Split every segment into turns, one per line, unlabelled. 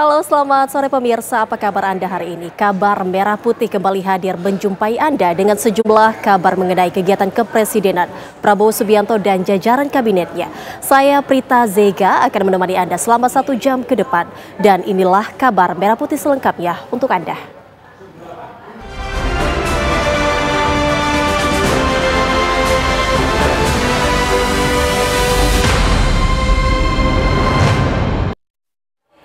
Halo, selamat sore pemirsa. Apa kabar Anda hari ini? Kabar Merah Putih kembali hadir menjumpai Anda dengan sejumlah kabar mengenai kegiatan kepresidenan Prabowo Subianto dan jajaran kabinetnya. Saya Prita Zega akan menemani Anda selama 1 jam ke depan. Dan inilah kabar Merah Putih selengkapnya untuk Anda.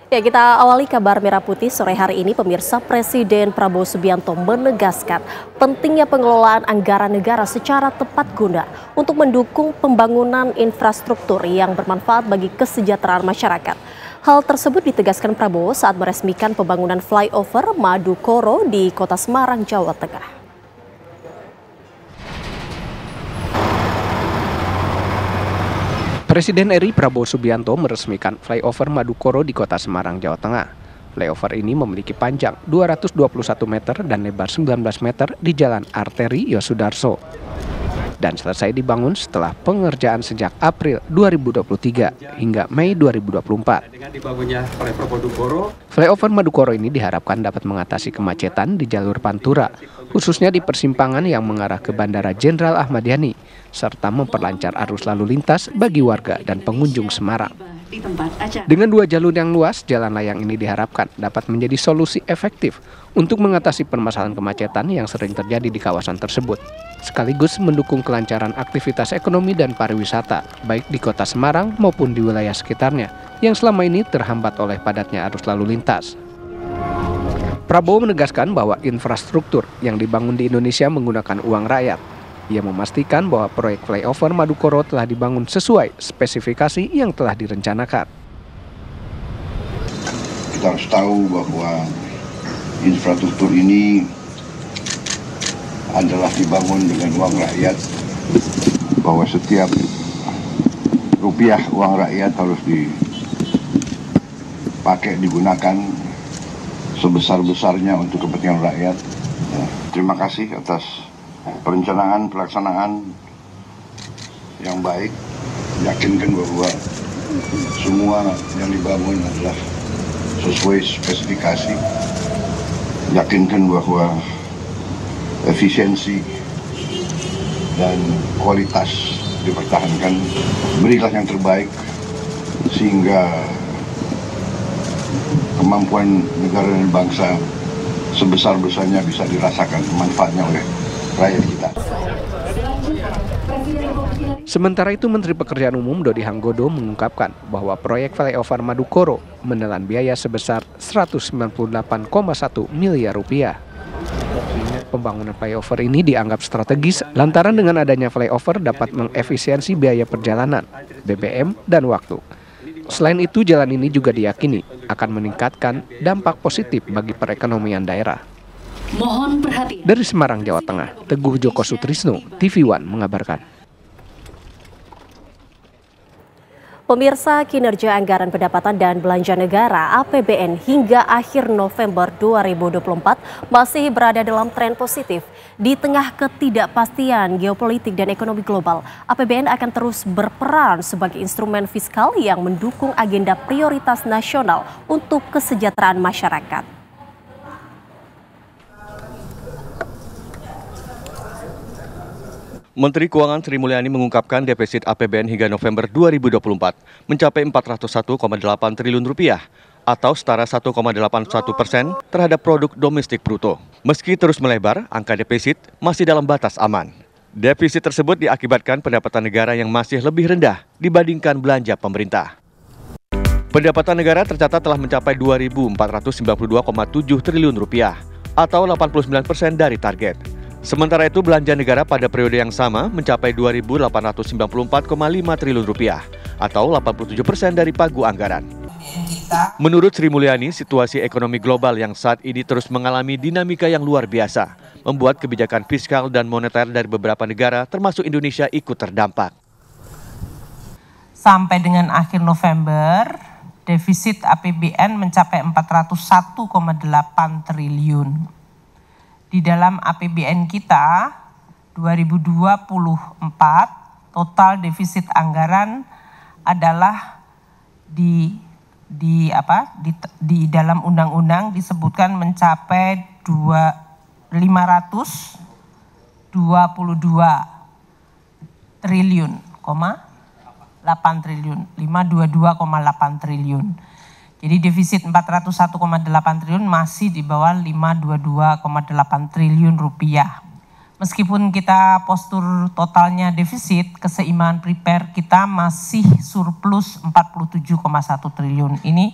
Ya, kita awali kabar Merah Putih sore hari ini. Pemirsa, Presiden Prabowo Subianto menegaskan pentingnya pengelolaan anggaran negara secara tepat guna untuk mendukung pembangunan infrastruktur yang bermanfaat bagi kesejahteraan masyarakat. Hal tersebut ditegaskan Prabowo saat meresmikan pembangunan flyover Madukoro di Kota Semarang, Jawa Tengah.
Presiden RI Prabowo Subianto meresmikan flyover Madukoro di Kota Semarang, Jawa Tengah. Flyover ini memiliki panjang 221 meter dan lebar 19 meter di Jalan Arteri Yosudarso. Dan selesai dibangun setelah pengerjaan sejak April 2023 hingga Mei 2024. Dengan dibangunnya flyover Madukoro ini diharapkan dapat mengatasi kemacetan di jalur Pantura, khususnya di persimpangan yang mengarah ke Bandara Jenderal Ahmad Yani, serta memperlancar arus lalu lintas bagi warga dan pengunjung Semarang. Dengan 2 jalur yang luas, jalan layang ini diharapkan dapat menjadi solusi efektif untuk mengatasi permasalahan kemacetan yang sering terjadi di kawasan tersebut, sekaligus mendukung kelancaran aktivitas ekonomi dan pariwisata, baik di Kota Semarang maupun di wilayah sekitarnya, yang selama ini terhambat oleh padatnya arus lalu lintas. Prabowo menegaskan bahwa infrastruktur yang dibangun di Indonesia menggunakan uang rakyat. Ia memastikan bahwa proyek flyover Madukoro telah dibangun sesuai spesifikasi yang telah direncanakan.
Kita harus tahu bahwa infrastruktur ini adalah dibangun dengan uang rakyat, bahwa setiap rupiah uang rakyat harus dipakai, digunakan sebesar-besarnya untuk kepentingan rakyat. Terima kasih atas perencanaan pelaksanaan yang baik. Yakinkan bahwa semua yang dibangun adalah sesuai spesifikasi. Yakinkan bahwa efisiensi dan kualitas dipertahankan. Berilah yang terbaik sehingga kemampuan negara dan bangsa sebesar-besarnya bisa dirasakan manfaatnya oleh rakyat kita.
Sementara itu, Menteri Pekerjaan Umum Dodi Hanggodo mengungkapkan bahwa proyek flyover Madukoro menelan biaya sebesar 198,1 miliar rupiah. Pembangunan flyover ini dianggap strategis lantaran dengan adanya flyover dapat mengefisiensi biaya perjalanan, BBM, dan waktu. Selain itu, jalan ini juga diyakini akan meningkatkan dampak positif bagi perekonomian daerah.
Mohon perhatian.
Dari Semarang, Jawa Tengah, Teguh Joko Sutrisno, TV One mengabarkan.
Pemirsa, kinerja anggaran pendapatan dan belanja negara (APBN) hingga akhir November 2024 masih berada dalam tren positif. Di tengah ketidakpastian geopolitik dan ekonomi global, APBN akan terus berperan sebagai instrumen fiskal yang mendukung agenda prioritas nasional untuk kesejahteraan masyarakat.
Menteri Keuangan Sri Mulyani mengungkapkan defisit APBN hingga November 2024 mencapai 401,8 triliun rupiah atau setara 1,81% terhadap produk domestik bruto. Meski terus melebar, angka defisit masih dalam batas aman. Defisit tersebut diakibatkan pendapatan negara yang masih lebih rendah dibandingkan belanja pemerintah. Pendapatan negara tercatat telah mencapai 2.492,7 triliun rupiah atau 89% dari target. Sementara itu, belanja negara pada periode yang sama mencapai 2.894,5 triliun rupiah atau 87% dari pagu anggaran. Menurut Sri Mulyani, situasi ekonomi global yang saat ini terus mengalami dinamika yang luar biasa, membuat kebijakan fiskal dan moneter dari beberapa negara termasuk Indonesia ikut terdampak.
Sampai dengan akhir November, defisit APBN mencapai 401,8 triliun. Di dalam APBN kita 2024 total defisit anggaran adalah di di dalam undang-undang disebutkan mencapai 522 triliun, 8 triliun, 522,8 triliun. Jadi defisit 401,8 triliun masih di bawah 522,8 triliun rupiah. Meskipun kita postur totalnya defisit, keseimbangan primer kita masih surplus 47,1 triliun. Ini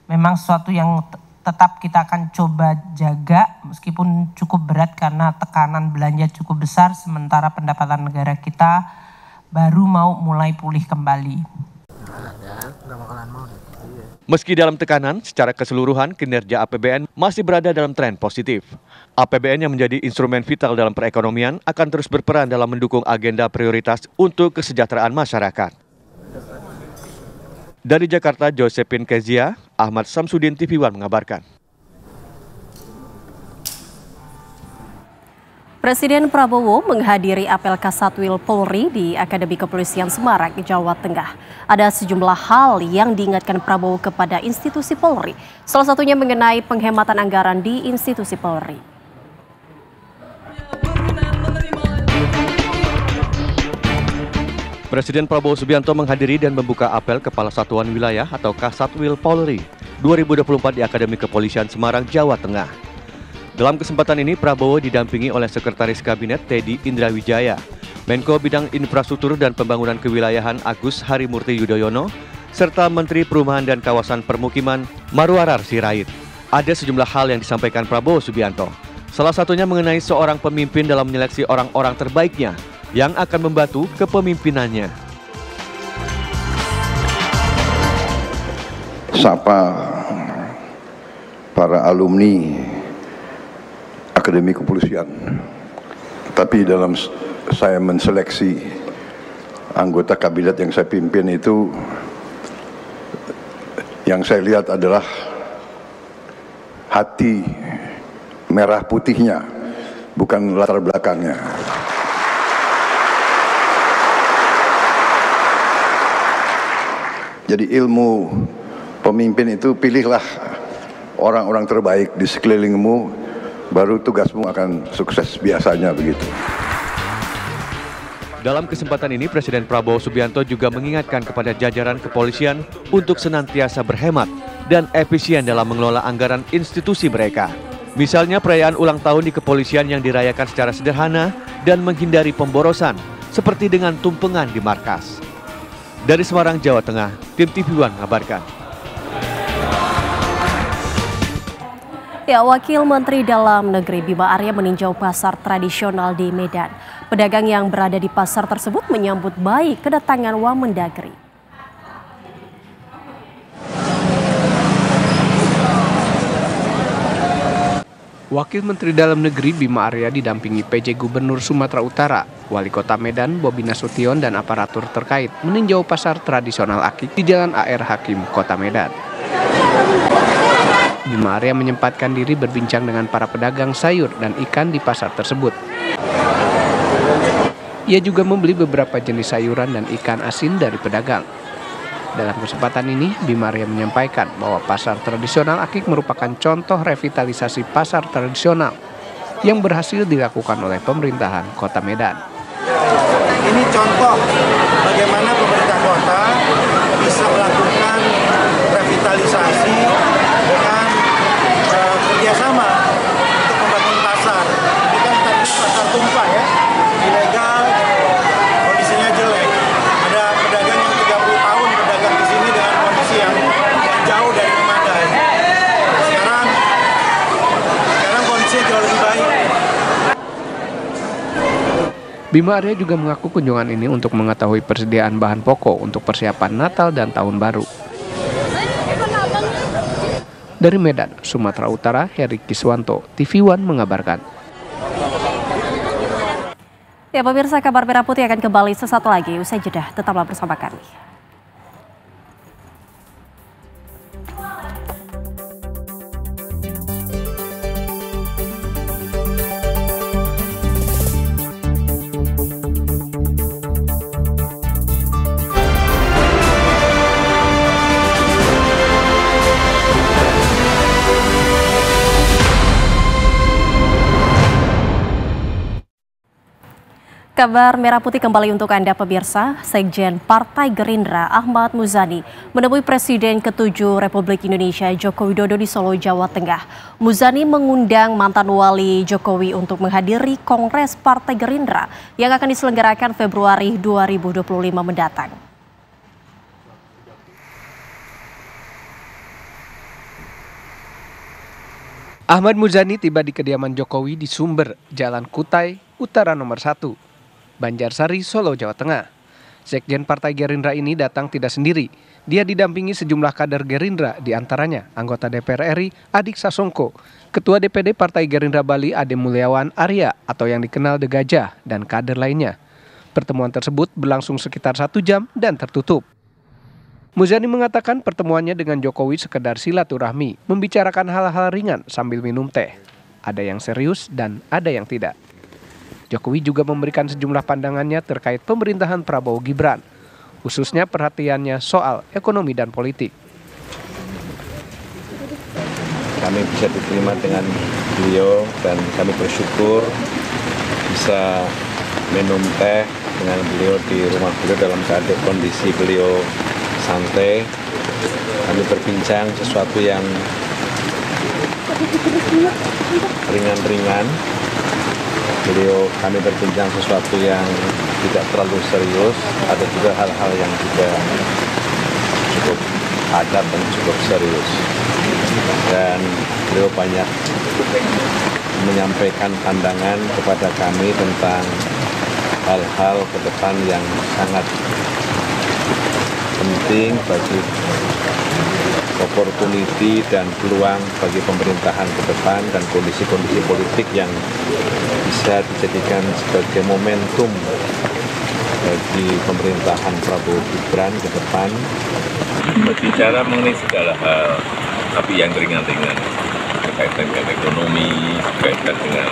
memang sesuatu yang tetap kita akan coba jaga meskipun cukup berat karena tekanan belanja cukup besar sementara pendapatan negara kita baru mau mulai pulih kembali.
Meski dalam tekanan, secara keseluruhan kinerja APBN masih berada dalam tren positif. APBN yang menjadi instrumen vital dalam perekonomian akan terus berperan dalam mendukung agenda prioritas untuk kesejahteraan masyarakat. Dari Jakarta, Josephine Kezia, Ahmad Samsudin, TV One mengabarkan.
Presiden Prabowo menghadiri apel Kasatwil Polri di Akademi Kepolisian Semarang, Jawa Tengah. Ada sejumlah hal yang diingatkan Prabowo kepada institusi Polri, salah satunya mengenai penghematan anggaran di institusi Polri.
Presiden Prabowo Subianto menghadiri dan membuka apel Kepala Satuan Wilayah atau Kasatwil Polri 2024 di Akademi Kepolisian Semarang, Jawa Tengah. Dalam kesempatan ini, Prabowo didampingi oleh Sekretaris Kabinet Teddy Indrawijaya, Menko Bidang Infrastruktur dan Pembangunan Kewilayahan Agus Harimurti Yudhoyono, serta Menteri Perumahan dan Kawasan Permukiman Marwarar Sirait. Ada sejumlah hal yang disampaikan Prabowo Subianto, salah satunya mengenai seorang pemimpin dalam menyeleksi orang-orang terbaiknya yang akan membantu kepemimpinannya.
Sapa para alumni Akademi Kepolisian. Tapi dalam saya menseleksi anggota kabinet yang saya pimpin itu, yang saya lihat adalah hati merah putihnya, bukan latar belakangnya. Jadi ilmu pemimpin itu pilihlah orang-orang terbaik di sekelilingmu, baru tugasmu akan sukses, biasanya begitu.
Dalam kesempatan ini, Presiden Prabowo Subianto juga mengingatkan kepada jajaran kepolisian untuk senantiasa berhemat dan efisien dalam mengelola anggaran institusi mereka. Misalnya perayaan ulang tahun di kepolisian yang dirayakan secara sederhana dan menghindari pemborosan, seperti dengan tumpengan di markas. Dari Semarang, Jawa Tengah, tim TV One mengabarkan.
Ya, Wakil Menteri Dalam Negeri Bima Arya meninjau pasar tradisional di Medan. Pedagang yang berada di pasar tersebut menyambut baik kedatangan Wamendagri.
Wakil Menteri Dalam Negeri Bima Arya didampingi PJ Gubernur Sumatera Utara, Wali Kota Medan Bobi Nasution dan aparatur terkait meninjau pasar tradisional akik di Jalan AR Hakim, Kota Medan. Bima Arya menyempatkan diri berbincang dengan para pedagang sayur dan ikan di pasar tersebut. Ia juga membeli beberapa jenis sayuran dan ikan asin dari pedagang. Dalam kesempatan ini, Bima Arya menyampaikan bahwa pasar tradisional akik merupakan contoh revitalisasi pasar tradisional yang berhasil dilakukan oleh pemerintahan Kota Medan.
Ini contoh bagaimana pemerintah kota bisa melakukan revitalisasi dengan kerjasama untuk membangun pasar. Ini kan tadi pasar tumpah ya, ilegal, kondisinya jelek. Ada pedagang yang 30 tahun berdagang di sini dengan kondisi yang jauh dari memadai. Sekarang kondisinya jauh lebih baik.
Bima Arya juga mengaku kunjungan ini untuk mengetahui persediaan bahan pokok untuk persiapan Natal dan Tahun Baru. Dari Medan, Sumatera Utara, Heri Kiswanto, TV One mengabarkan.
Ya, pemirsa, kabar Merah Putih akan kembali sesaat lagi. Usai jeda, tetaplah bersama kami. Kabar Merah Putih kembali untuk Anda pemirsa. Sekjen Partai Gerindra Ahmad Muzani menemui Presiden ke-7 Republik Indonesia Joko Widodo di Solo, Jawa Tengah. Muzani mengundang mantan wali Jokowi untuk menghadiri Kongres Partai Gerindra yang akan diselenggarakan Februari 2025 mendatang.
Ahmad Muzani tiba di kediaman Jokowi di Sumber, Jalan Kutai, Utara nomor 1. Banjarsari, Solo, Jawa Tengah. Sekjen Partai Gerindra ini datang tidak sendiri. Dia didampingi sejumlah kader Gerindra, diantaranya anggota DPR RI Adik Sasongko, Ketua DPD Partai Gerindra Bali Ade Mulyawan Arya atau yang dikenal The Gajah, dan kader lainnya. Pertemuan tersebut berlangsung sekitar 1 jam dan tertutup. Muzani mengatakan pertemuannya dengan Jokowi sekedar silaturahmi, membicarakan hal-hal ringan sambil minum teh. Ada yang serius dan ada yang tidak. Jokowi juga memberikan sejumlah pandangannya terkait pemerintahan Prabowo Gibran, khususnya perhatiannya soal ekonomi dan politik.
Kami bisa diterima dengan beliau dan kami bersyukur bisa minum teh dengan beliau di rumah beliau dalam keadaan kondisi beliau santai. Kami berbincang sesuatu yang ringan-ringan. Kami berbincang sesuatu yang tidak terlalu serius, ada juga hal-hal yang juga cukup adat dan cukup serius. Dan beliau banyak menyampaikan pandangan kepada kami tentang hal-hal ke depan yang sangat penting bagi opportunity dan peluang bagi pemerintahan ke depan dan kondisi-kondisi politik yang bisa dijadikan sebagai momentum bagi pemerintahan Prabowo Gibran ke depan.
Berbicara mengenai segala hal, tapi yang ringan-ringan, berkaitan dengan ekonomi, berkaitan dengan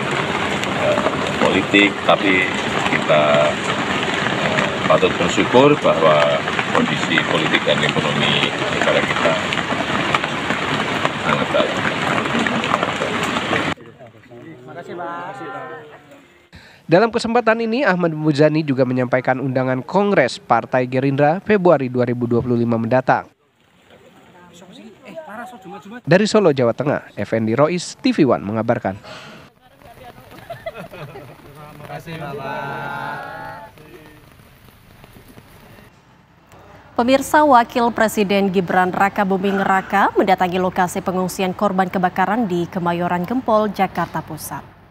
politik, tapi kita patut bersyukur bahwa kondisi politik dan ekonomi negara kita sangat baik.
Dalam kesempatan ini, Ahmad Muzani juga menyampaikan undangan Kongres Partai Gerindra Februari 2025 mendatang. Dari Solo, Jawa Tengah, Effendi Rois, TV One mengabarkan.
Pemirsa, Wakil Presiden Gibran Rakabuming Raka mendatangi lokasi pengungsian korban kebakaran di Kemayoran Gempol, Jakarta Pusat.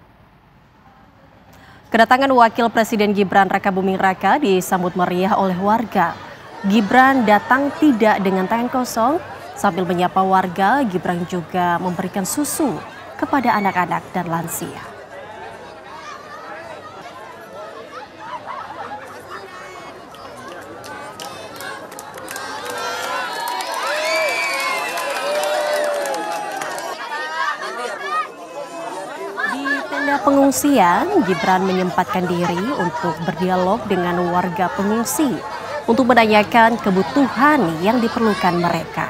Kedatangan Wakil Presiden Gibran Rakabuming Raka disambut meriah oleh warga. Gibran datang tidak dengan tangan kosong. Sambil menyapa warga, Gibran juga memberikan susu kepada anak-anak dan lansia. Pengungsian, Gibran menyempatkan diri untuk berdialog dengan warga pengungsi untuk menanyakan kebutuhan yang diperlukan mereka.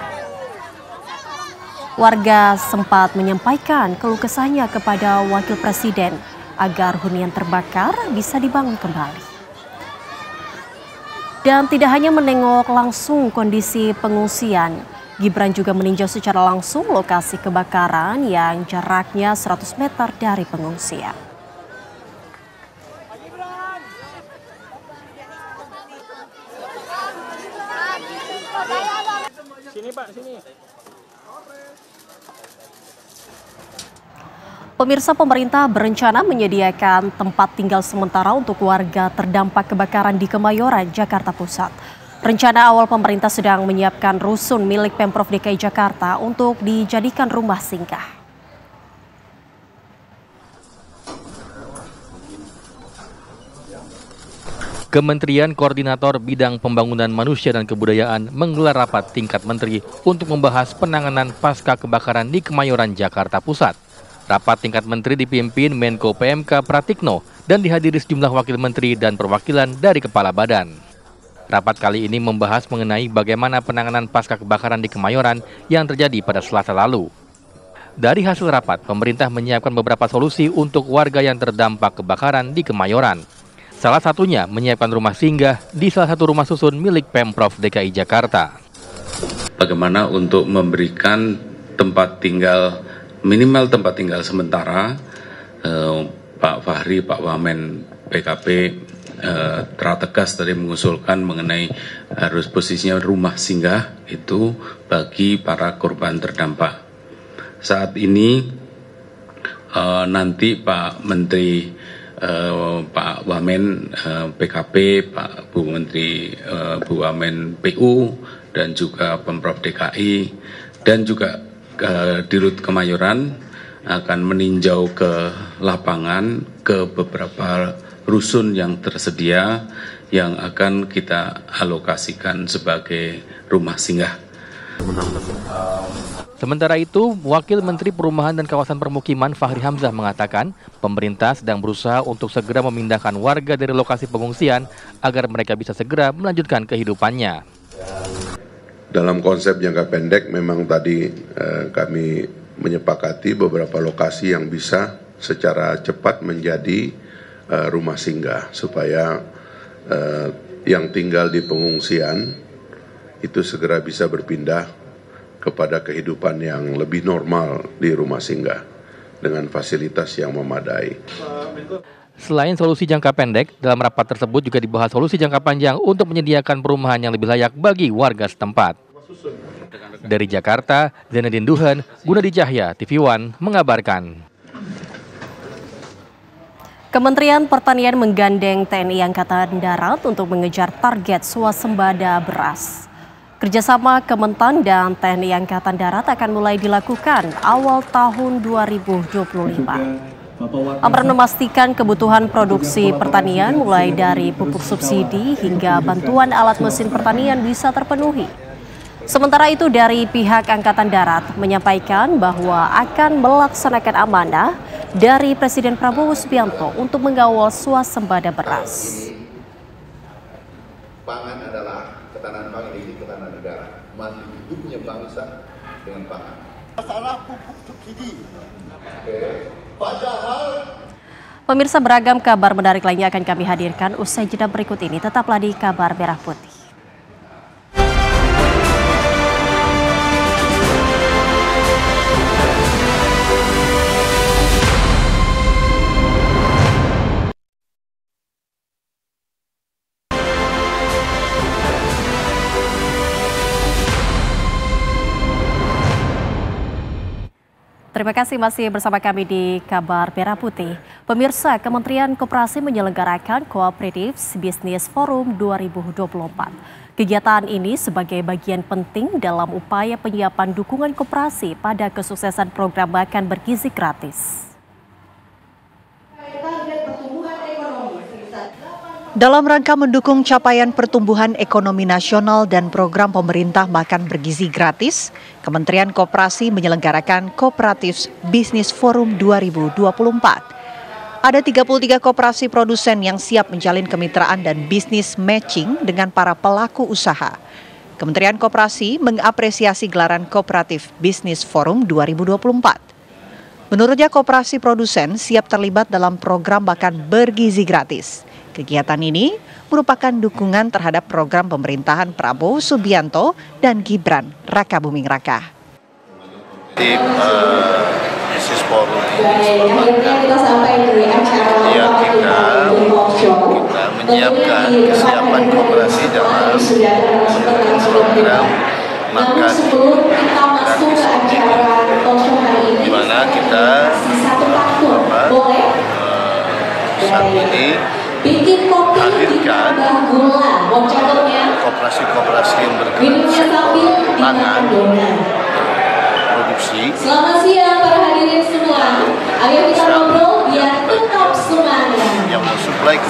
Warga sempat menyampaikan keluh kesahnya kepada Wakil Presiden agar hunian terbakar bisa dibangun kembali. Dan tidak hanya menengok langsung kondisi pengungsian, Gibran juga meninjau secara langsung lokasi kebakaran yang jaraknya 100 meter dari pengungsian.
Sini Pak, sini.
Pemirsa, pemerintah berencana menyediakan tempat tinggal sementara untuk warga terdampak kebakaran di Kemayoran, Jakarta Pusat. Rencana awal pemerintah sedang menyiapkan rusun milik Pemprov DKI Jakarta untuk dijadikan rumah singgah.
Kementerian Koordinator Bidang Pembangunan Manusia dan Kebudayaan menggelar rapat tingkat menteri untuk membahas penanganan pasca kebakaran di Kemayoran, Jakarta Pusat. Rapat tingkat menteri dipimpin Menko PMK Pratikno dan dihadiri sejumlah wakil menteri dan perwakilan dari kepala badan. Rapat kali ini membahas mengenai bagaimana penanganan pasca kebakaran di Kemayoran yang terjadi pada Selasa lalu. Dari hasil rapat, pemerintah menyiapkan beberapa solusi untuk warga yang terdampak kebakaran di Kemayoran.
Salah satunya menyiapkan rumah singgah di salah satu rumah susun milik Pemprov DKI Jakarta.
Bagaimana untuk memberikan tempat tinggal, minimal tempat tinggal sementara, Pak Fahri, Pak Wamen PKP tegas tadi mengusulkan mengenai harus posisinya rumah singgah itu bagi para korban terdampak. Saat ini nanti Pak Menteri Pak Wamen PKP, Pak Bu Menteri Bu Wamen PU dan juga Pemprov DKI dan juga Dirut Kemayoran akan meninjau ke lapangan ke beberapa rusun yang tersedia yang akan kita alokasikan sebagai rumah singgah.
Sementara itu, Wakil Menteri Perumahan dan Kawasan Permukiman Fahri Hamzah mengatakan pemerintah sedang berusaha untuk segera memindahkan warga dari lokasi pengungsian agar mereka bisa segera melanjutkan kehidupannya.
Dalam konsep jangka pendek memang tadi kami menyepakati beberapa lokasi yang bisa secara cepat menjadi rumah singgah supaya yang tinggal di pengungsian itu segera bisa berpindah kepada kehidupan yang lebih normal di rumah singgah dengan fasilitas yang memadai.
Selain solusi jangka pendek, dalam rapat tersebut juga dibahas solusi jangka panjang untuk menyediakan perumahan yang lebih layak bagi warga setempat. Dari Jakarta, Zainadin Duhan, Gunadi Cahya, TV One mengabarkan.
Kementerian Pertanian menggandeng TNI Angkatan Darat untuk mengejar target swasembada beras. Kerjasama Kementan dan TNI Angkatan Darat akan mulai dilakukan awal tahun 2025. Amran memastikan kebutuhan produksi pertanian mulai dari pupuk subsidi hingga bantuan alat mesin pertanian bisa terpenuhi. Sementara itu dari pihak Angkatan Darat menyampaikan bahwa akan melaksanakan amanah dari Presiden Prabowo Subianto untuk mengawal swasembada beras.
Pangan adalah ketahanan pangan ini ketahanan negara, mati hidupnya bangsa dengan pangan. Masalah pupuk subsidi. Padahal
Pemirsa, beragam kabar menarik lainnya akan kami hadirkan usai jeda berikut ini. Tetaplah di Kabar Merah Putih. Terima kasih masih bersama kami di Kabar Merah Putih. Pemirsa, Kementerian Koperasi menyelenggarakan Cooperative Business Forum 2024. Kegiatan ini sebagai bagian penting dalam upaya penyiapan dukungan koperasi pada kesuksesan program makan bergizi gratis.
Dalam rangka mendukung capaian pertumbuhan ekonomi nasional dan program pemerintah makan bergizi gratis, Kementerian Koperasi menyelenggarakan Cooperative Business Forum 2024. Ada 33 koperasi produsen yang siap menjalin kemitraan dan bisnis matching dengan para pelaku usaha. Kementerian Koperasi mengapresiasi gelaran Cooperative Business Forum 2024. Menurutnya, koperasi produsen siap terlibat dalam program makan bergizi gratis. Kegiatan ini merupakan dukungan terhadap program pemerintahan Prabowo Subianto dan Gibran Rakabuming Raka.
Di Business Forum kita menyiapkan kesiapan koperasi dalam program makan gratis di mana kita saat ini hadirkan koperasi-koperasi yang bergerak sektor pangan, produksi.
Selamat siang para hadirin semua. Ayo kita ngobrol biar tetap semangat.
Yang mensuplai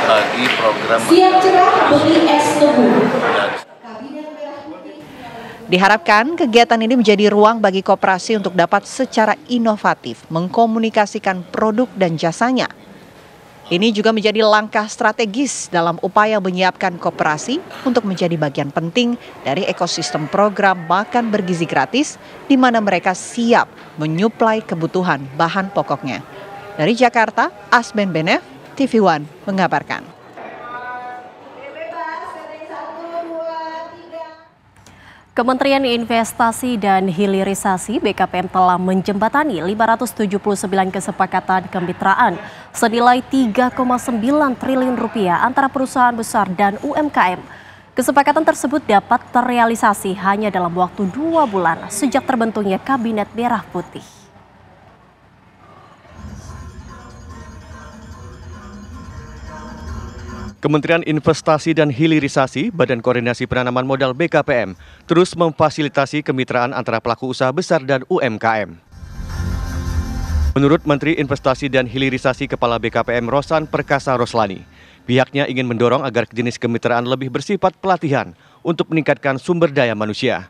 bagi program
siap cerah beli es tebu.
Diharapkan kegiatan ini menjadi ruang bagi koperasi untuk dapat secara inovatif mengkomunikasikan produk dan jasanya. Ini juga menjadi langkah strategis dalam upaya menyiapkan koperasi untuk menjadi bagian penting dari ekosistem program makan bergizi gratis, di mana mereka siap menyuplai kebutuhan bahan pokoknya. Dari Jakarta, Asben Benef, TV One mengabarkan.
Kementerian Investasi dan Hilirisasi BKPM telah menjembatani 579 kesepakatan kemitraan senilai 3,9 triliun rupiah antara perusahaan besar dan UMKM. Kesepakatan tersebut dapat terrealisasi hanya dalam waktu 2 bulan sejak terbentuknya Kabinet Merah Putih.
Kementerian Investasi dan Hilirisasi, Badan Koordinasi Penanaman Modal BKPM, terus memfasilitasi kemitraan antara pelaku usaha besar dan UMKM. Menurut Menteri Investasi dan Hilirisasi Kepala BKPM Rosan Perkasa Roslani, pihaknya ingin mendorong agar jenis kemitraan lebih bersifat pelatihan untuk meningkatkan sumber daya manusia.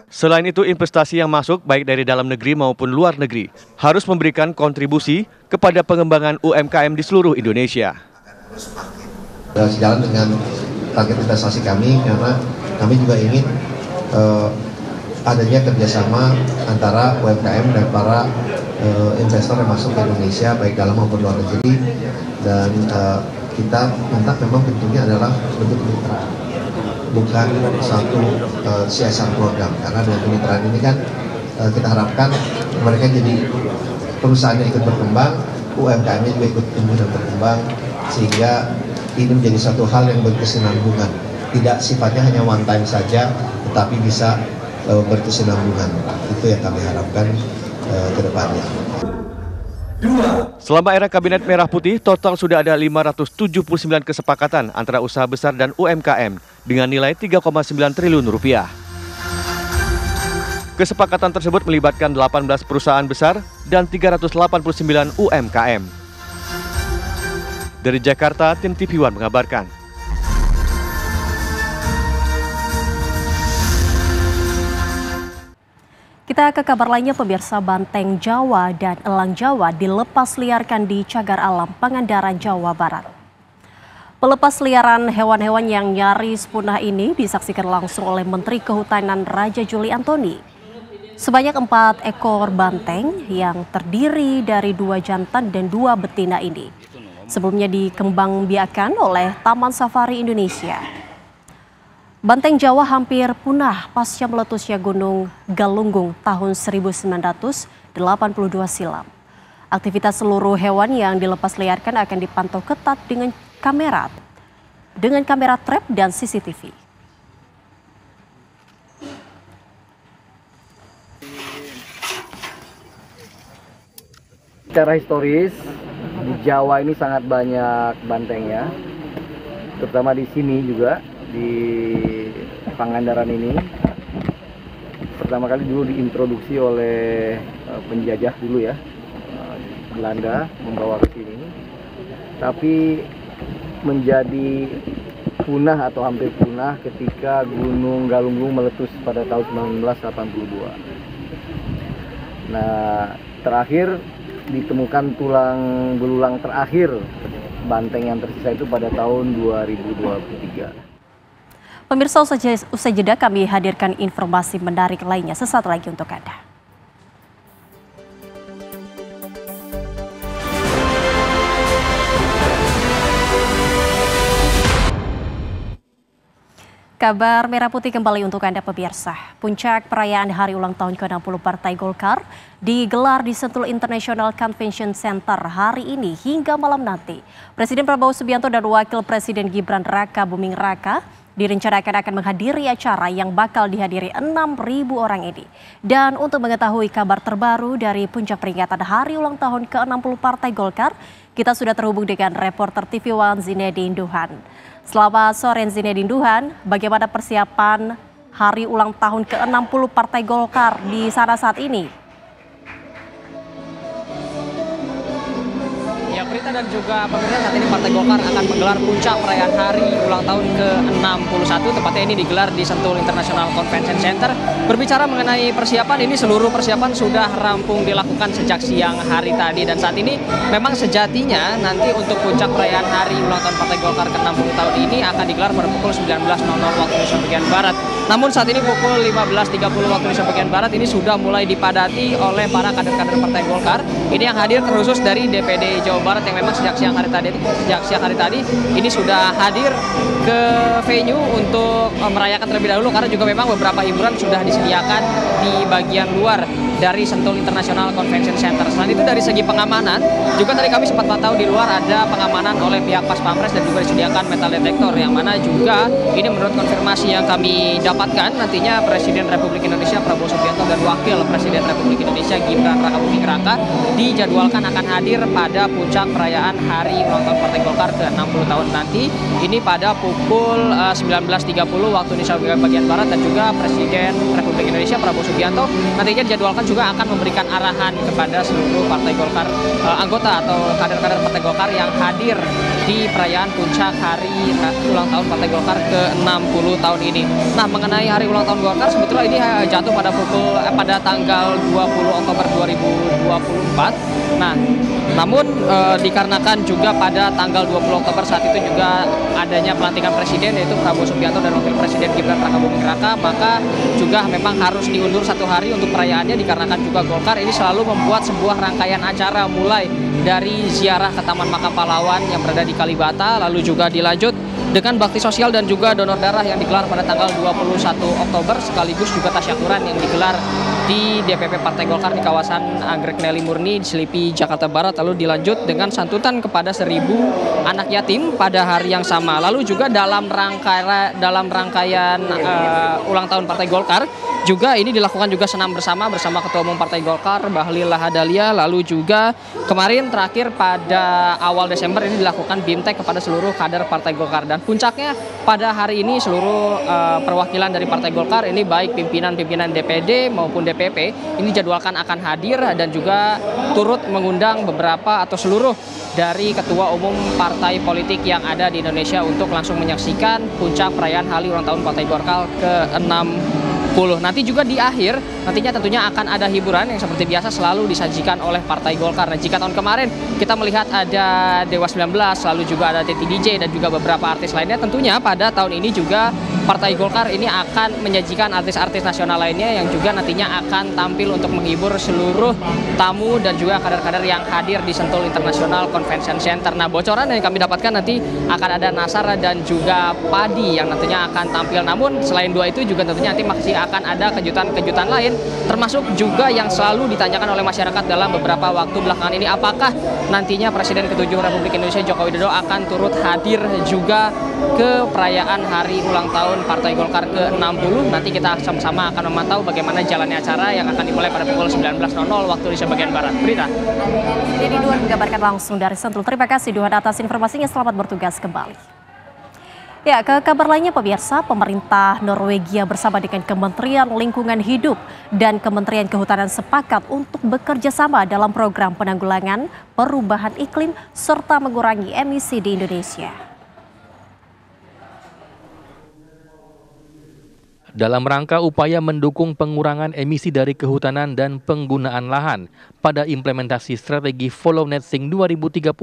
Selain itu, investasi yang masuk baik dari dalam negeri maupun luar negeri harus memberikan kontribusi kepada pengembangan UMKM di seluruh Indonesia.
Sejalan dengan target investasi kami, karena kami juga ingin adanya kerjasama antara UMKM dan para investor yang masuk ke Indonesia baik dalam maupun luar negeri, dan kita minta memang bentuknya adalah bentuk kemitraan, bukan satu CSR program, karena dengan kemitraan ini kan kita harapkan mereka jadi perusahaannya ikut berkembang, UMKM-nya juga ikut tumbuh dan berkembang, sehingga ini menjadi satu hal yang berkesinambungan, tidak sifatnya hanya one time saja, tetapi bisa berkesinambungan. Itu yang kami harapkan ke depannya.
Selama era Kabinet Merah Putih, total sudah ada 579 kesepakatan antara usaha besar dan UMKM dengan nilai 3,9 triliun rupiah. Kesepakatan tersebut melibatkan 18 perusahaan besar dan 389 UMKM. Dari Jakarta, tim TV One mengabarkan.
Kita ke kabar lainnya, pemirsa. Banteng Jawa dan elang Jawa dilepas liarkan di Cagar Alam, Pangandaran, Jawa Barat. Pelepas liaran hewan-hewan yang nyaris punah ini disaksikan langsung oleh Menteri Kehutanan Raja Juli Antoni. Sebanyak 4 ekor banteng yang terdiri dari 2 jantan dan 2 betina ini sebelumnya dikembangbiakan oleh Taman Safari Indonesia. Banteng Jawa hampir punah pasca meletusnya Gunung Galunggung tahun 1982 silam. Aktivitas seluruh hewan yang dilepas liarkan akan dipantau ketat dengan kamera trap dan CCTV.
Secara historis, di Jawa ini sangat banyak bantengnya, terutama di sini juga, di Pangandaran ini. Pertama kali dulu diintroduksi oleh penjajah dulu ya, Belanda membawa ke sini, tapi menjadi punah atau hampir punah ketika Gunung Galunggung meletus pada tahun 1982. Nah, terakhir ditemukan tulang belulang terakhir banteng yang tersisa itu pada tahun 2023.
Pemirsa, usai jeda kami hadirkan informasi menarik lainnya sesaat lagi untuk Anda. Kabar Merah Putih kembali untuk Anda pemirsa. Puncak perayaan hari ulang tahun ke-60 Partai Golkar digelar di Sentul International Convention Center hari ini hingga malam nanti. Presiden Prabowo Subianto dan Wakil Presiden Gibran Raka Buming Raka direncanakan akan menghadiri acara yang bakal dihadiri 6.000 orang ini. Dan untuk mengetahui kabar terbaru dari puncak peringatan hari ulang tahun ke-60 Partai Golkar, kita sudah terhubung dengan reporter TV One Zinedine Duhan. Selamat sore Zinedine Duhan, bagaimana persiapan hari ulang tahun ke-60 Partai Golkar di sana saat ini?
Ya, Prita dan juga pemirsa, saat ini Partai Golkar akan menggelar puncak perayaan hari ulang tahun ke-61, tepatnya ini digelar di Sentul International Convention Center. Berbicara mengenai persiapan, ini seluruh persiapan sudah rampung dilakukan sejak siang hari tadi, dan saat ini memang sejatinya nanti untuk puncak perayaan hari ulang tahun Partai Golkar ke-60 tahun ini akan digelar pada pukul 19.00 waktu Indonesia bagian Barat. Namun saat ini pukul 15.30 waktu Indonesia bagian Barat ini sudah mulai dipadati oleh para kader-kader Partai Golkar. Ini yang hadir khusus dari DPD Jawa Barat yang yang memang sejak siang hari tadi ini sudah hadir ke venue untuk merayakan terlebih dahulu, karena juga memang beberapa hiburan sudah disediakan di bagian luar dari Sentul International Convention Center. Selain itu dari segi pengamanan, juga tadi kami sempat pantau di luar ada pengamanan oleh pihak Pas Pampres dan juga disediakan metal detektor, yang mana juga ini menurut konfirmasi yang kami dapatkan nantinya Presiden Republik Indonesia Prabowo Subianto dan Wakil Presiden Republik Indonesia Gibran Rakabuming Raka dijadwalkan akan hadir pada puncak perayaan Hari Ulang Tahun Partai Golkar ke-60 tahun nanti. Ini pada pukul 19.30 waktu Indonesia bagian Barat, dan juga Presiden Republik Indonesia Prabowo Subianto nantinya dijadwalkan juga akan memberikan arahan kepada seluruh Partai Golkar, anggota atau kader-kader Partai Golkar yang hadir di perayaan puncak Hari Ulang Tahun Partai Golkar ke-60 tahun ini. Nah, mengenai Hari Ulang Tahun Golkar sebetulnya ini jatuh pada tanggal 20 Oktober 2024. Nah, namun dikarenakan juga pada tanggal 20 Oktober saat itu juga adanya pelantikan presiden yaitu Prabowo Subianto dan Wakil Presiden Gibran Rakabuming Raka, maka juga memang harus diundur 1 hari untuk perayaannya, dikarenakan juga Golkar ini selalu membuat sebuah rangkaian acara mulai dari ziarah ke Taman Makam Pahlawan yang berada di Kalibata, lalu juga dilanjut dengan bakti sosial dan juga donor darah yang digelar pada tanggal 21 Oktober, sekaligus juga tasyakuran yang digelar di DPP Partai Golkar di kawasan Anggrek Nelly Murni di Selipi, Jakarta Barat, lalu dilanjut dengan santunan kepada 1.000 anak yatim pada hari yang sama. Lalu juga dalam rangkaian ulang tahun Partai Golkar juga ini dilakukan juga senam bersama Ketua Umum Partai Golkar Bahlil Lahadalia, lalu juga kemarin terakhir pada awal Desember ini dilakukan BIMTEK kepada seluruh kader Partai Golkar, dan puncaknya pada hari ini seluruh perwakilan dari Partai Golkar ini baik pimpinan DPD maupun DPP ini dijadwalkan akan hadir dan juga turut mengundang beberapa atau seluruh dari ketua umum partai politik yang ada di Indonesia untuk langsung menyaksikan puncak perayaan Hari Ulang Tahun Partai Golkar ke-60. Nanti juga di akhir nantinya tentunya akan ada hiburan yang seperti biasa selalu disajikan oleh Partai Golkar. Nah, jika tahun kemarin kita melihat ada Dewa 19, lalu juga ada Titi DJ dan juga beberapa artis lainnya, tentunya pada tahun ini juga Partai Golkar ini akan menyajikan artis-artis nasional lainnya yang juga nantinya akan tampil untuk menghibur seluruh tamu dan juga kader-kader yang hadir di Sentul International Convention Center. Nah, bocoran yang kami dapatkan nanti akan ada Nasar dan juga Padi yang nantinya akan tampil. Namun selain dua itu juga tentunya nanti masih akan ada kejutan-kejutan lain, termasuk juga yang selalu ditanyakan oleh masyarakat dalam beberapa waktu belakangan ini, apakah nantinya Presiden ke-7 Republik Indonesia Joko Widodo akan turut hadir juga ke perayaan Hari Ulang Tahun Partai Golkar ke-60. Nanti kita sama-sama akan memantau bagaimana jalannya acara yang akan dimulai pada pukul 19.00 waktu Indonesia bagian Barat. Berita.
Jadi Duhan mengabarkan langsung dari Sentul. Terima kasih Duhan atas informasinya. Selamat bertugas kembali. Ya, ke kabar lainnya pemirsa, pemerintah Norwegia bersama dengan Kementerian Lingkungan Hidup dan Kementerian Kehutanan sepakat untuk bekerja sama dalam program penanggulangan perubahan iklim serta mengurangi emisi di Indonesia.
Dalam rangka upaya mendukung pengurangan emisi dari kehutanan dan penggunaan lahan pada implementasi strategi Follow Net Sink 2030,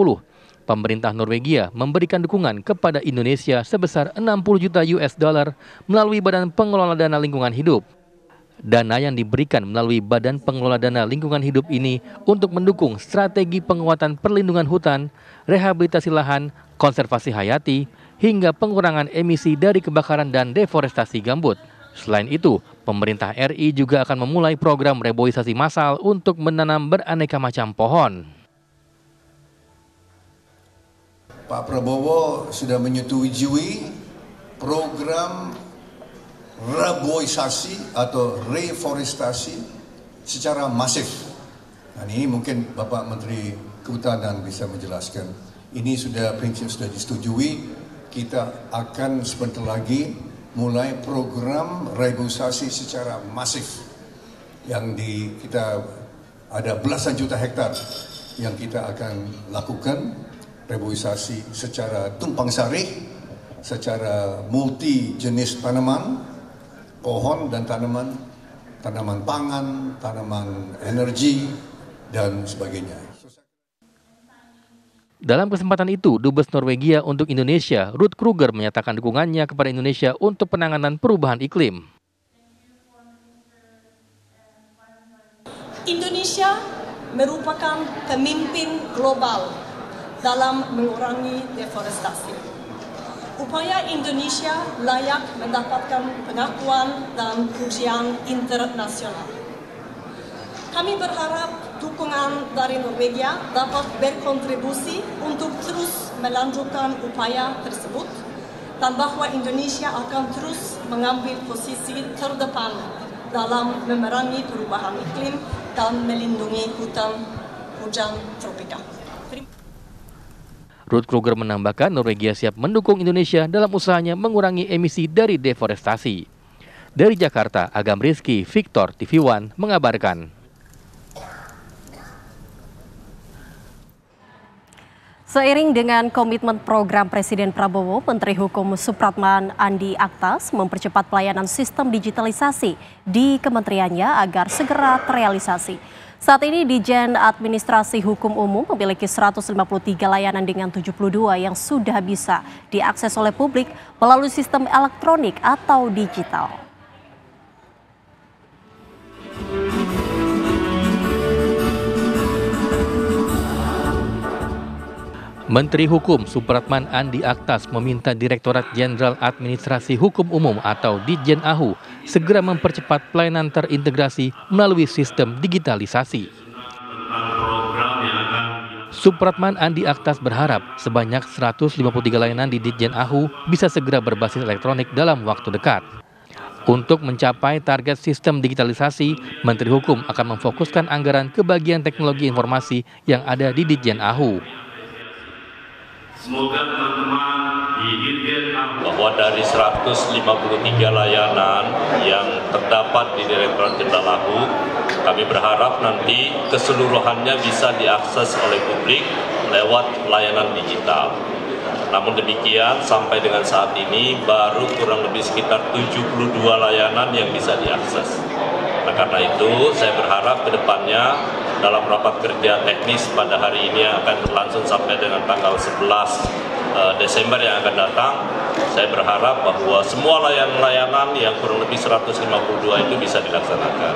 pemerintah Norwegia memberikan dukungan kepada Indonesia sebesar 60 juta US dollar melalui Badan Pengelola Dana Lingkungan Hidup. Dana yang diberikan melalui Badan Pengelola Dana Lingkungan Hidup ini untuk mendukung strategi penguatan perlindungan hutan, rehabilitasi lahan, konservasi hayati, hingga pengurangan emisi dari kebakaran dan deforestasi gambut. Selain itu, pemerintah RI juga akan memulai program reboisasi massal untuk menanam beraneka macam pohon.
Pak Prabowo sudah menyetujui program reboisasi atau reforestasi secara masif. Nah, ini mungkin Bapak Menteri Kehutanan bisa menjelaskan. Ini prinsip sudah disetujui. Kita akan sebentar lagi mulai program reboisasi secara masif yang kita ada belasan juta hektar yang kita akan lakukan reboisasi secara tumpang sari, secara multi jenis tanaman, pohon dan tanaman pangan, tanaman energi dan sebagainya.
Dalam kesempatan itu, Dubes Norwegia untuk Indonesia, Ruud Kruger, menyatakan dukungannya kepada Indonesia untuk penanganan perubahan iklim.
Indonesia merupakan pemimpin global dalam mengurangi deforestasi. Upaya Indonesia layak mendapatkan pengakuan dan pujian internasional. Kami berharap dukungan dari Norwegia dapat berkontribusi untuk terus melanjutkan upaya tersebut dan bahwa Indonesia akan terus mengambil posisi terdepan dalam memerangi perubahan iklim dan melindungi hujan tropika.
Ruth Kruger menambahkan Norwegia siap mendukung Indonesia dalam usahanya mengurangi emisi dari deforestasi. Dari Jakarta, Agam Rizky, Victor, TV One mengabarkan.
Seiring dengan komitmen program Presiden Prabowo, Menteri Hukum Supratman Andi Aktas mempercepat pelayanan sistem digitalisasi di kementeriannya agar segera terrealisasi. Saat ini Ditjen Administrasi Hukum Umum memiliki 153 layanan dengan 72 yang sudah bisa diakses oleh publik melalui sistem elektronik atau digital.
Menteri Hukum Supratman Andi Aktas meminta Direktorat Jenderal Administrasi Hukum Umum atau Ditjen AHU segera mempercepat pelayanan terintegrasi melalui sistem digitalisasi. Supratman Andi Aktas berharap sebanyak 153 layanan di Ditjen AHU bisa segera berbasis elektronik dalam waktu dekat. Untuk mencapai target sistem digitalisasi, Menteri Hukum akan memfokuskan anggaran ke bagian teknologi informasi yang ada di Ditjen AHU.
Semoga teman-teman di Ditjen bahwa dari 153 layanan yang terdapat di Direktorat Jenderal AHU, kami berharap nanti keseluruhannya bisa diakses oleh publik lewat layanan digital. Namun demikian, sampai dengan saat ini baru kurang lebih sekitar 72 layanan yang bisa diakses. Nah, karena itu saya berharap ke depannya dalam rapat kerja teknis pada hari ini yang akan berlangsung sampai dengan tanggal 11 Desember yang akan datang, saya berharap bahwa semua layanan-layanan yang kurang lebih 152 itu bisa dilaksanakan.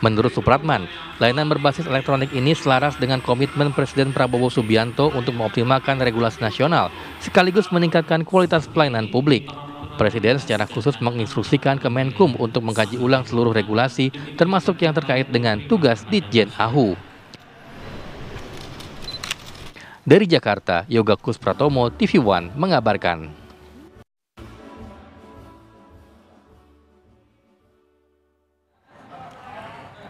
Menurut Supratman, layanan berbasis elektronik ini selaras dengan komitmen Presiden Prabowo Subianto untuk mengoptimalkan regulasi nasional, sekaligus meningkatkan kualitas pelayanan publik. Presiden secara khusus menginstruksikan Kemenkum untuk mengkaji ulang seluruh regulasi, termasuk yang terkait dengan tugas Ditjen AHU. Dari Jakarta, Yoga Kuspratomo, TV One mengabarkan.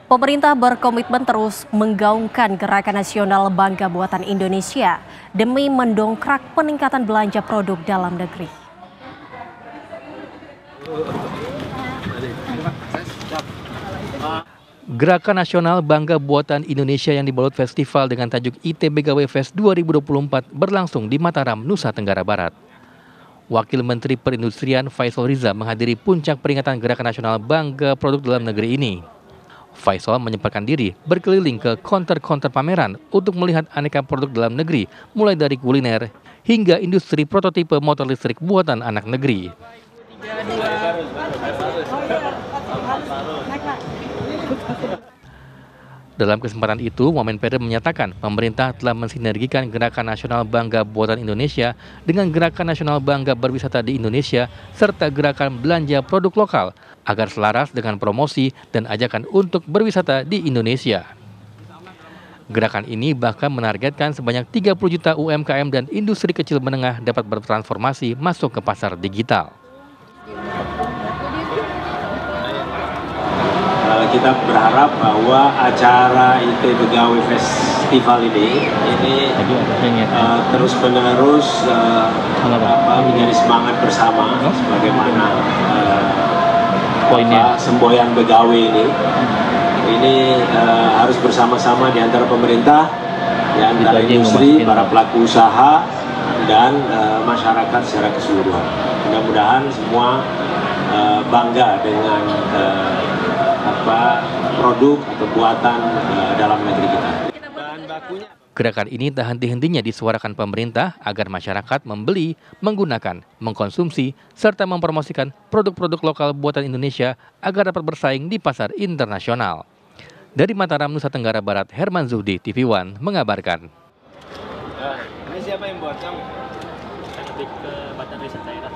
Pemerintah berkomitmen terus menggaungkan gerakan nasional Bangga Buatan Indonesia demi mendongkrak peningkatan belanja produk dalam negeri.
Gerakan Nasional Bangga Buatan Indonesia yang dibalut festival dengan tajuk ITBGW Fest 2024 berlangsung di Mataram, Nusa Tenggara Barat. Wakil Menteri Perindustrian Faisal Riza menghadiri puncak peringatan Gerakan Nasional Bangga Produk Dalam Negeri ini. Faisal menyempatkan diri berkeliling ke counter-counter pameran untuk melihat aneka produk dalam negeri, mulai dari kuliner hingga industri prototipe motor listrik buatan anak negeri. Dalam kesempatan itu, Wamen Pere menyatakan pemerintah telah mensinergikan Gerakan Nasional Bangga Buatan Indonesia dengan Gerakan Nasional Bangga Berwisata di Indonesia serta Gerakan Belanja Produk Lokal agar selaras dengan promosi dan ajakan untuk berwisata di Indonesia. Gerakan ini bahkan menargetkan sebanyak 30 juta UMKM dan industri kecil menengah dapat bertransformasi masuk ke pasar digital.
Kita berharap bahwa acara ITBGW Festival ini terus-menerus menjadi semangat bersama sebagaimana semboyan begawe ini harus bersama-sama di antara pemerintah, di antara industri, para pelaku usaha dan masyarakat secara keseluruhan. Mudah-mudahan semua bangga dengan produk atau buatan dalam negeri kita.
Gerakan ini tak henti-hentinya disuarakan pemerintah agar masyarakat membeli, menggunakan, mengkonsumsi, serta mempromosikan produk-produk lokal buatan Indonesia agar dapat bersaing di pasar internasional. Dari Mataram, Nusa Tenggara Barat, Herman Zuhdi, TV One, mengabarkan.
Ini siapa yang buat kamu? Saya ketik ke Badan Riset Daerah.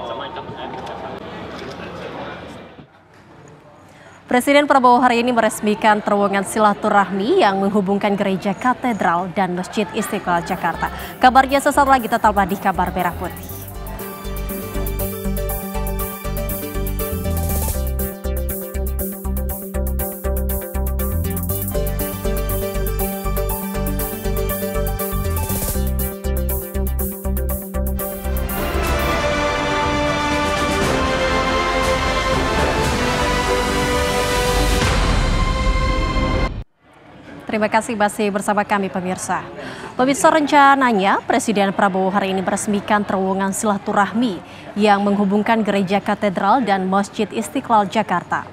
Sama kamu
Presiden Prabowo hari ini meresmikan terowongan silaturahmi yang menghubungkan Gereja Katedral dan Masjid Istiqlal Jakarta. Kabarnya sesaat lagi, tetaplah di Kabar Merah Putih. Terima kasih masih bersama kami pemirsa. Pemirsa, rencananya Presiden Prabowo hari ini meresmikan terowongan silaturahmi yang menghubungkan Gereja Katedral dan Masjid Istiqlal Jakarta.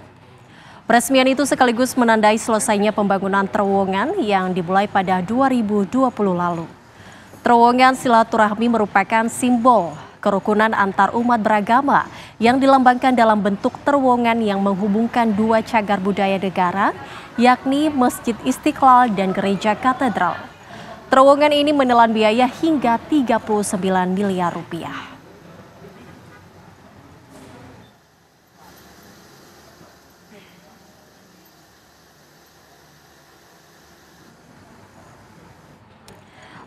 Peresmian itu sekaligus menandai selesainya pembangunan terowongan yang dimulai pada 2020 lalu. Terowongan silaturahmi merupakan simbol kerukunan antar umat beragama yang dilambangkan dalam bentuk terowongan yang menghubungkan dua cagar budaya negara, yakni Masjid Istiqlal dan Gereja Katedral. Terowongan ini menelan biaya hingga 39 miliar rupiah.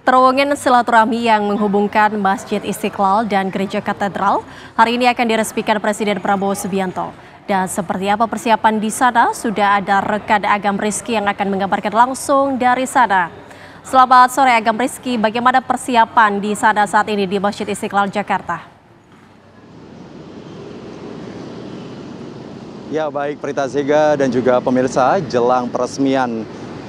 Terowongan silaturahmi yang menghubungkan Masjid Istiqlal dan Gereja Katedral hari ini akan diresmikan Presiden Prabowo Subianto. Dan seperti apa persiapan di sana, sudah ada rekan Agam Rizky yang akan mengabarkan langsung dari sana. Selamat sore Agam Rizky, bagaimana persiapan di sana saat ini di Masjid Istiqlal Jakarta?
Ya, baik Prita Zega dan juga pemirsa, jelang peresmian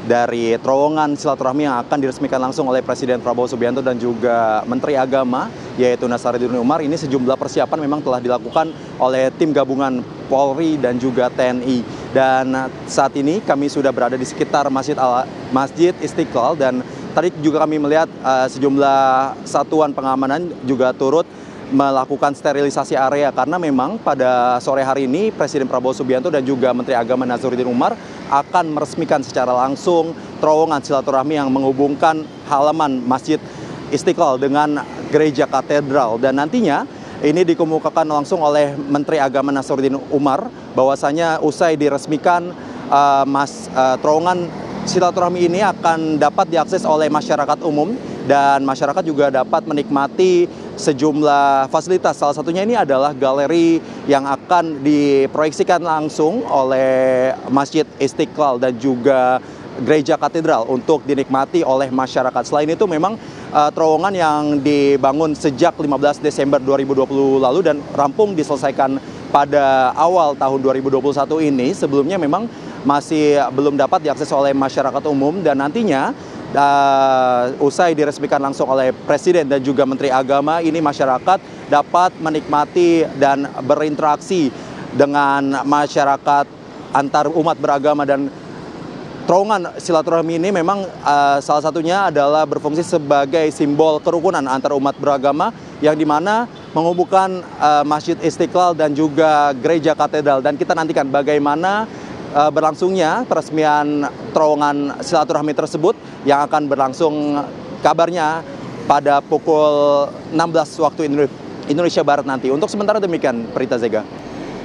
dari terowongan silaturahmi yang akan diresmikan langsung oleh Presiden Prabowo Subianto dan juga Menteri Agama yaitu Nasaruddin Umar, ini sejumlah persiapan memang telah dilakukan oleh tim gabungan Polri dan juga TNI. Dan saat ini kami sudah berada di sekitar Masjid Istiqlal dan tadi juga kami melihat sejumlah satuan pengamanan juga turut melakukan sterilisasi area karena memang pada sore hari ini Presiden Prabowo Subianto dan juga Menteri Agama Nasaruddin Umar akan meresmikan secara langsung terowongan silaturahmi yang menghubungkan halaman Masjid Istiqlal dengan Gereja Katedral. Dan nantinya ini dikemukakan langsung oleh Menteri Agama Nasaruddin Umar bahwasanya usai diresmikan terowongan silaturahmi ini akan dapat diakses oleh masyarakat umum dan masyarakat juga dapat menikmati sejumlah fasilitas. Salah satunya ini adalah galeri yang akan diproyeksikan langsung oleh Masjid Istiqlal dan juga Gereja Katedral untuk dinikmati oleh masyarakat. Selain itu memang terowongan yang dibangun sejak 15 Desember 2020 lalu dan rampung diselesaikan pada awal tahun 2021 ini sebelumnya memang masih belum dapat diakses oleh masyarakat umum dan nantinya usai diresmikan langsung oleh Presiden dan juga Menteri Agama, ini masyarakat dapat menikmati dan berinteraksi dengan masyarakat antar umat beragama. Dan terowongan silaturahmi ini memang salah satunya adalah berfungsi sebagai simbol kerukunan antar umat beragama yang dimana menghubungkan Masjid Istiqlal dan juga Gereja Katedral. Dan kita nantikan bagaimana berlangsungnya peresmian terowongan silaturahmi tersebut yang akan berlangsung kabarnya pada pukul 16 waktu Indonesia Barat nanti. Untuk sementara demikian, Prita Zega.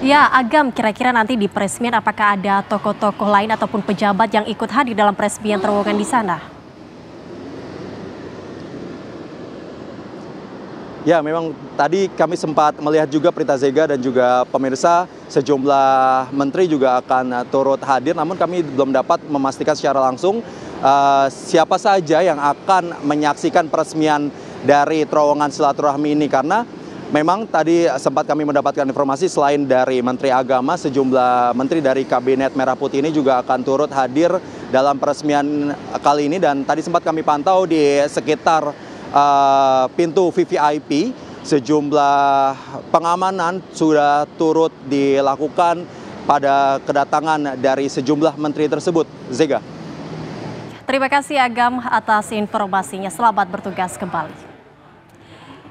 Ya, Agam, kira-kira nanti di peresmian apakah ada tokoh-tokoh lain ataupun pejabat yang ikut hadir dalam peresmian terowongan di sana?
Ya, memang tadi kami sempat melihat juga Prita Zega dan juga pemirsa sejumlah menteri juga akan turut hadir. Namun kami belum dapat memastikan secara langsung siapa saja yang akan menyaksikan peresmian dari terowongan silaturahmi ini. Karena memang tadi sempat kami mendapatkan informasi selain dari Menteri Agama, sejumlah menteri dari Kabinet Merah Putih ini juga akan turut hadir dalam peresmian kali ini. Dan tadi sempat kami pantau di sekitar pintu VVIP, sejumlah pengamanan sudah turut dilakukan pada kedatangan dari sejumlah menteri tersebut. Zega.
Terima kasih Agam atas informasinya. Selamat bertugas kembali.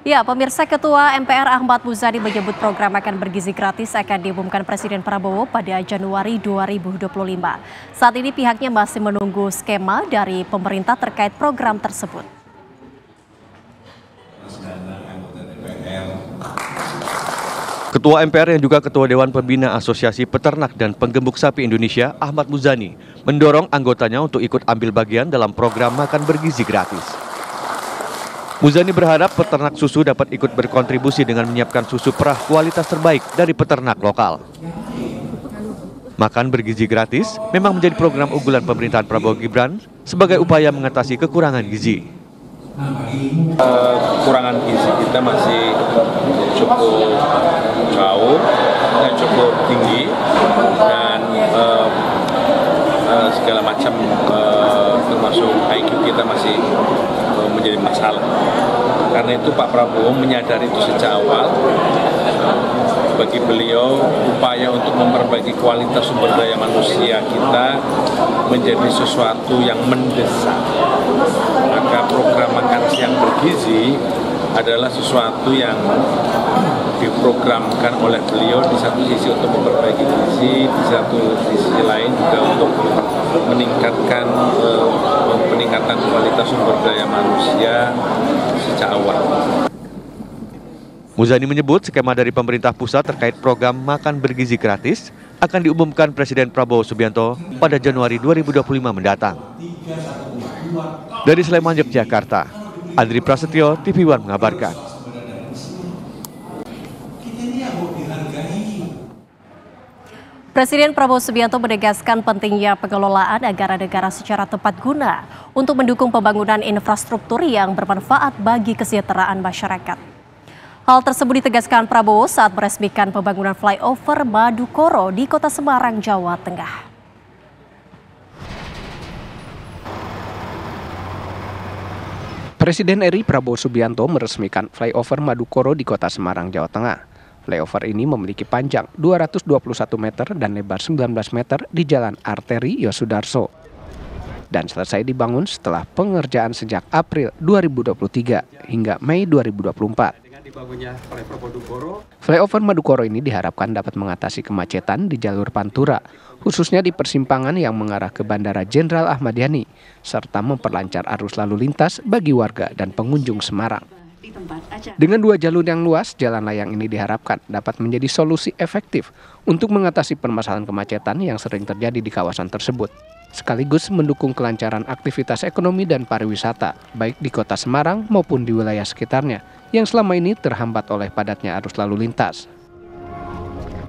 Ya, pemirsa, Ketua MPR Ahmad Muzani menyebut program makan bergizi gratis akan diumumkan Presiden Prabowo pada Januari 2025. Saat ini pihaknya masih menunggu skema dari pemerintah terkait program tersebut.
Ketua MPR yang juga Ketua Dewan Pembina Asosiasi Peternak dan Penggembuk Sapi Indonesia, Ahmad Muzani, mendorong anggotanya untuk ikut ambil bagian dalam program makan bergizi gratis. Muzani berharap peternak susu dapat ikut berkontribusi dengan menyiapkan susu perah kualitas terbaik dari peternak lokal. Makan bergizi gratis memang menjadi program unggulan pemerintahan Prabowo Gibran sebagai upaya mengatasi kekurangan gizi.
Kekurangan gizi kita masih cukup jauh dan cukup tinggi, dan segala macam termasuk IQ kita masih menjadi masalah. Karena itu Pak Prabowo menyadari itu sejak awal. Bagi beliau, upaya untuk memperbaiki kualitas sumber daya manusia kita menjadi sesuatu yang mendesak. Maka program makan siang bergizi adalah sesuatu yang diprogramkan oleh beliau di satu sisi untuk memperbaiki gizi, di satu sisi lain juga untuk meningkatkan peningkatan kualitas sumber daya manusia sejak awal.
Muzani menyebut skema dari pemerintah pusat terkait program makan bergizi gratis akan diumumkan Presiden Prabowo Subianto pada Januari 2025 mendatang. Dari Sleman, Yogyakarta, Andri Prasetyo, TV One mengabarkan.
Presiden Prabowo Subianto menegaskan pentingnya pengelolaan anggaran negara secara tepat guna untuk mendukung pembangunan infrastruktur yang bermanfaat bagi kesejahteraan masyarakat. Hal tersebut ditegaskan Prabowo saat meresmikan pembangunan flyover Madukoro di Kota Semarang, Jawa Tengah.
Presiden RI Prabowo Subianto meresmikan flyover Madukoro di Kota Semarang, Jawa Tengah. Flyover ini memiliki panjang 221 meter dan lebar 19 meter di Jalan Arteri Yosudarso. Dan selesai dibangun setelah pengerjaan sejak April 2023 hingga Mei 2024. Flyover Madukoro ini diharapkan dapat mengatasi kemacetan di jalur Pantura, khususnya di persimpangan yang mengarah ke Bandara Jenderal Ahmad Yani, serta memperlancar arus lalu lintas bagi warga dan pengunjung Semarang. Dengan dua jalur yang luas, jalan layang ini diharapkan dapat menjadi solusi efektif untuk mengatasi permasalahan kemacetan yang sering terjadi di kawasan tersebut, sekaligus mendukung kelancaran aktivitas ekonomi dan pariwisata, baik di Kota Semarang maupun di wilayah sekitarnya, yang selama ini terhambat oleh padatnya arus lalu lintas.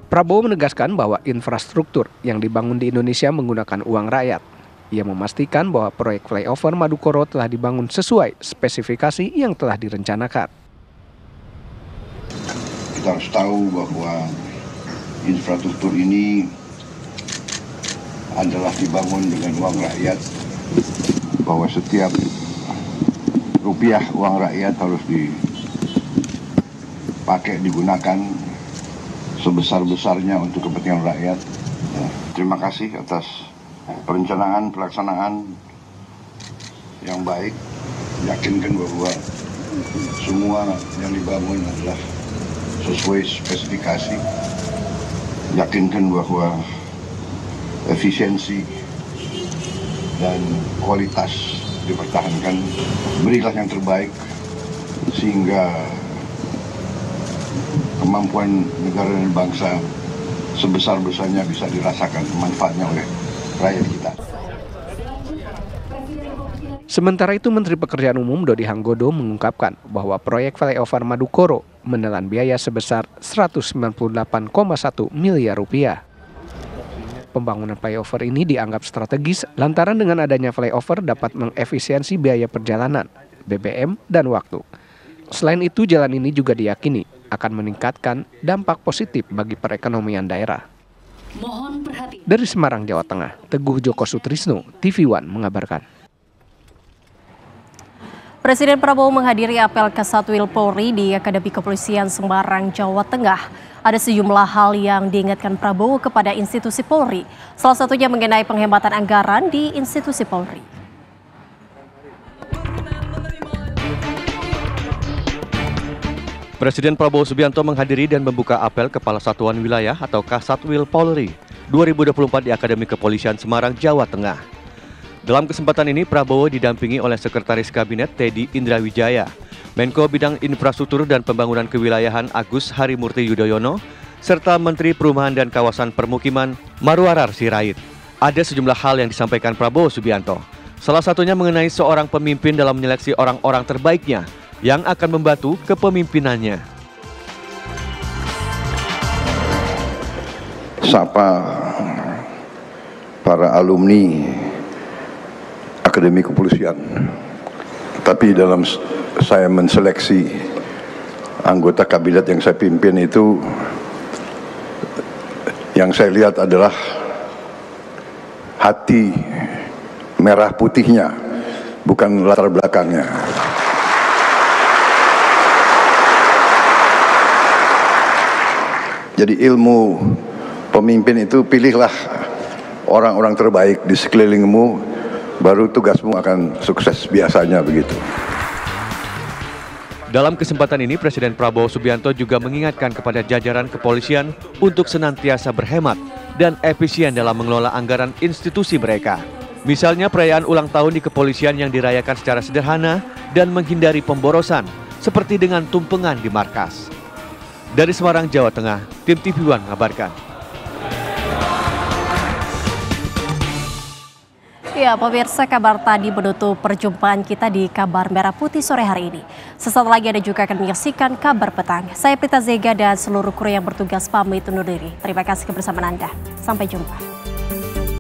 Prabowo menegaskan bahwa infrastruktur yang dibangun di Indonesia menggunakan uang rakyat. Ia memastikan bahwa proyek flyover Madukoro telah dibangun sesuai spesifikasi yang telah direncanakan.
Kita harus tahu bahwa infrastruktur ini adalah dibangun dengan uang rakyat, bahwa setiap rupiah uang rakyat harus dipakai, digunakan sebesar-besarnya untuk kepentingan rakyat. Terima kasih atas perencanaan, pelaksanaan yang baik. Yakinkan bahwa semua yang dibangun adalah sesuai spesifikasi. Yakinkan bahwa efisiensi dan kualitas dipertahankan. Berilah yang terbaik sehingga kemampuan negara dan bangsa sebesar-besarnya bisa dirasakan manfaatnya oleh rakyat kita.
Sementara itu, Menteri Pekerjaan Umum Dodi Hanggodo mengungkapkan bahwa proyek flyover Madukoro menelan biaya sebesar 198,1 miliar rupiah. Pembangunan flyover ini dianggap strategis lantaran dengan adanya flyover dapat mengefisiensi biaya perjalanan, BBM, dan waktu. Selain itu, jalan ini juga diyakini akan meningkatkan dampak positif bagi perekonomian daerah. Dari Semarang, Jawa Tengah, Teguh Joko Sutrisno, TV One mengabarkan.
Presiden Prabowo menghadiri apel Kasatwil Polri di Akademi Kepolisian Semarang, Jawa Tengah. Ada sejumlah hal yang diingatkan Prabowo kepada institusi Polri, salah satunya mengenai penghematan anggaran di institusi Polri.
Presiden Prabowo Subianto menghadiri dan membuka apel Kepala Satuan Wilayah atau Kasatwil Polri 2024 di Akademi Kepolisian Semarang, Jawa Tengah. Dalam kesempatan ini, Prabowo didampingi oleh Sekretaris Kabinet Teddy Indrawijaya, Menko Bidang Infrastruktur dan Pembangunan Kewilayahan Agus Harimurti Yudhoyono, serta Menteri Perumahan dan Kawasan Permukiman Marwarar Sirait. Ada sejumlah hal yang disampaikan Prabowo Subianto. Salah satunya mengenai seorang pemimpin dalam menyeleksi orang-orang terbaiknya yang akan membantu kepemimpinannya.
Sapa para alumni Akademi Kepolisian. Tapi dalam saya menseleksi anggota kabinet yang saya pimpin itu, yang saya lihat adalah hati merah putihnya, bukan latar belakangnya. Jadi ilmu pemimpin itu, pilihlah orang-orang terbaik di sekelilingmu, baru tugasmu akan sukses, biasanya begitu.
Dalam kesempatan ini, Presiden Prabowo Subianto juga mengingatkan kepada jajaran kepolisian untuk senantiasa berhemat dan efisien dalam mengelola anggaran institusi mereka. Misalnya perayaan ulang tahun di kepolisian yang dirayakan secara sederhana dan menghindari pemborosan, seperti dengan tumpengan di markas. Dari Semarang, Jawa Tengah, tim TV One mengabarkan.
Ya, pemirsa, kabar tadi menutup perjumpaan kita di Kabar Merah Putih sore hari ini. Sesaat lagi Anda juga akan menyaksikan Kabar Petang. Saya Prita Zega dan seluruh kru yang bertugas pamit undur diri. Terima kasih kebersamaan Anda. Sampai jumpa.